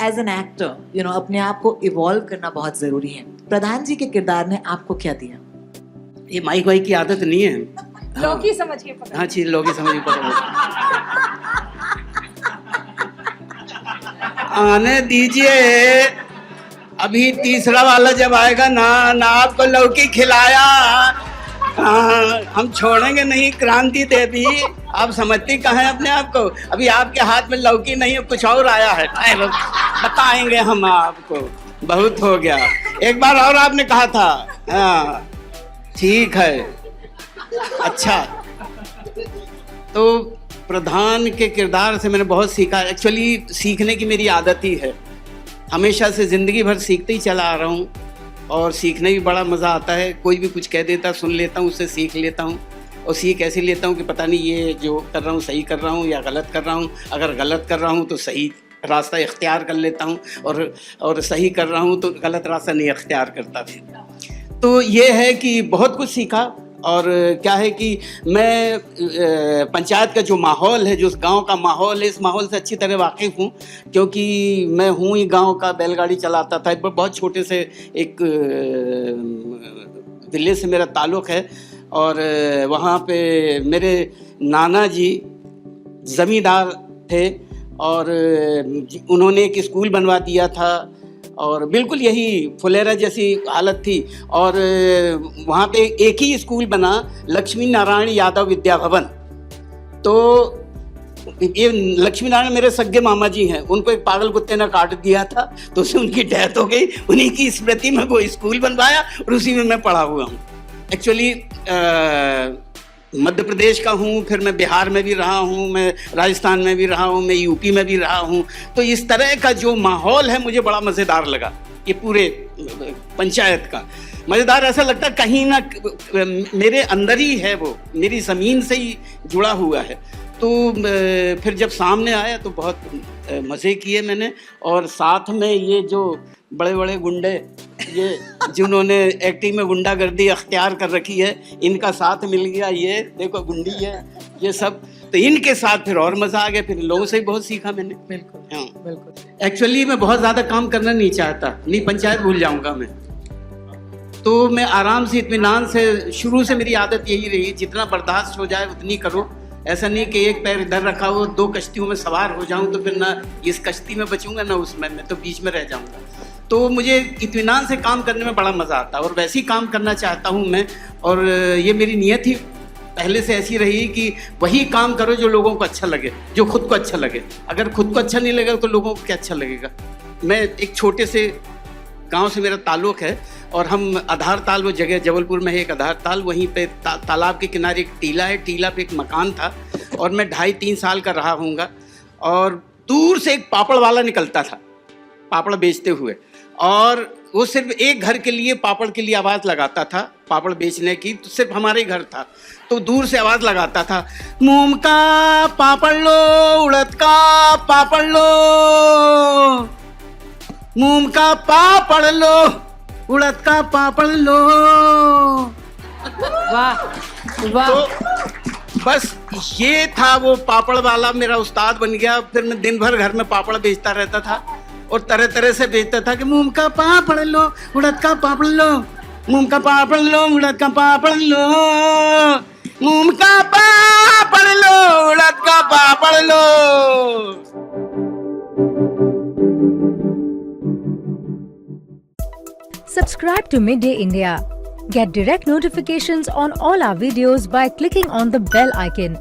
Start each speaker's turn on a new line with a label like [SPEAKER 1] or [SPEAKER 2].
[SPEAKER 1] As an actor अपने आप को इवॉल्व करना बहुत जरूरी है। प्रधान जी के किरदार ने आपको क्या दिया?
[SPEAKER 2] ये माइक वाइक की आदत नहीं है।
[SPEAKER 3] लौकी समझ के पकड़।
[SPEAKER 2] हाँ चीज लौकी समझ के पकड़। आने दीजिए, अभी तीसरा वाला जब आएगा ना आपको लौकी खिलाया, हम छोड़ेंगे नहीं क्रांति देवी। आप समझती कहाँ है अपने आप को? अभी आपके हाथ में लौकी नहीं है, कुछ और आया है, बताएंगे हम आपको। बहुत हो गया, एक बार और आपने कहा था। हाँ ठीक है, अच्छा। तो प्रधान के किरदार से मैंने बहुत सीखा। एक्चुअली सीखने की मेरी आदत ही है, हमेशा से ज़िंदगी भर सीखते ही चला आ रहा हूँ और सीखने भी बड़ा मज़ा आता है। कोई भी कुछ कह देता सुन लेता हूँ, उससे सीख लेता हूँ और सीख ऐसे लेता हूँ कि पता नहीं ये जो कर रहा हूँ सही कर रहा हूँ या गलत कर रहा हूँ। अगर गलत कर रहा हूँ तो सही रास्ता इख्तियार कर लेता हूँ और सही कर रहा हूँ तो गलत रास्ता नहीं इख्तियार करता फिर। तो ये है कि बहुत कुछ सीखा। और क्या है कि मैं पंचायत का जो माहौल है, जो गांव का माहौल है, इस माहौल से अच्छी तरह वाकिफ़ हूँ, क्योंकि मैं हूँ ही गांव का, बैलगाड़ी चलाता था। बहुत छोटे से एक विलेज से मेरा ताल्लुक़ है और वहाँ पे मेरे नाना जी ज़मींदार थे और उन्होंने एक स्कूल बनवा दिया था और बिल्कुल यही फुलेरा जैसी हालत थी। और वहाँ पे एक ही स्कूल बना, लक्ष्मी नारायण यादव विद्या भवन। तो ये लक्ष्मी नारायण मेरे सगे मामा जी हैं, उनको एक पागल कुत्ते ने काट दिया था तो उससे उनकी डेथ हो गई। उन्हीं की स्मृति में वो स्कूल बनवाया और उसी में मैं पढ़ा हुआ हूँ। एक्चुअली मध्य प्रदेश का हूँ, फिर मैं बिहार में भी रहा हूँ, मैं राजस्थान में भी रहा हूँ, मैं यूपी में भी रहा हूँ। तो इस तरह का जो माहौल है मुझे बड़ा मज़ेदार लगा। ये पूरे पंचायत का मज़ेदार, ऐसा लगता है कहीं ना मेरे अंदर ही है, वो मेरी ज़मीन से ही जुड़ा हुआ है। तो फिर जब सामने आया तो बहुत मज़े किए मैंने। और साथ में ये जो बड़े बड़े गुंडे, ये जिन्होंने एक्टिंग में गुंडागर्दी अख्तियार कर रखी है, इनका साथ मिल गया। ये देखो गुंडी है, ये सब, तो इनके साथ फिर और मज़ा आ गया। फिर लोगों से ही बहुत सीखा मैंने।
[SPEAKER 1] बिल्कुल
[SPEAKER 2] हाँ
[SPEAKER 1] बिल्कुल।
[SPEAKER 2] एक्चुअली मैं बहुत ज़्यादा काम करना नहीं चाहता, नहीं पंचायत भूल जाऊँगा मैं। तो मैं आराम से इत्मीनान से, शुरू से मेरी आदत यही रही, जितना बर्दाश्त हो जाए उतनी करो। ऐसा नहीं कि एक पैर इधर रखा हो, दो कश्तियों में सवार हो जाऊं तो फिर ना इस कश्ती में बचूंगा ना उसमें, मैं तो बीच में रह जाऊंगा। तो मुझे इत्मीनान से काम करने में बड़ा मज़ा आता है और वैसे ही काम करना चाहता हूं मैं। और ये मेरी नीयत ही पहले से ऐसी रही कि वही काम करो जो लोगों को अच्छा लगे, जो खुद को अच्छा लगे। अगर खुद को अच्छा नहीं लगेगा तो लोगों को क्या अच्छा लगेगा। मैं एक छोटे से गांव से मेरा ताल्लुक़ है और हम आधार ताल, वो जगह जबलपुर में है एक आधार ताल, वहीं पे तालाब के किनारे एक टीला है, टीला पे एक मकान था और मैं 2.5-3 साल का रहा हूँगा। और दूर से एक पापड़ वाला निकलता था, पापड़ बेचते हुए, और वो सिर्फ एक घर के लिए, पापड़ के लिए आवाज़ लगाता था, पापड़ बेचने की, तो सिर्फ हमारे घर था। तो दूर से आवाज़ लगाता था, मूंग का पापड़ लो, उड़द का पापड़ लो, मूंग का पापड़ लो, उड़द का पापड़ लो।
[SPEAKER 3] वाह वाह।
[SPEAKER 2] तो बस ये था, वो पापड़ वाला मेरा उस्ताद बन गया। फिर मैं दिन भर घर में पापड़ बेचता रहता था और तरह तरह से बेचता था कि मूंग का पापड़ लो, उड़द का पापड़ लो, मूंग का पापड़ लो, उड़द का पापड़ लो, मूंग का पापड़ लो, उड़द का पापड़ लो।
[SPEAKER 4] Subscribe to Midday India. Get direct notifications on all our videos by clicking on the bell icon.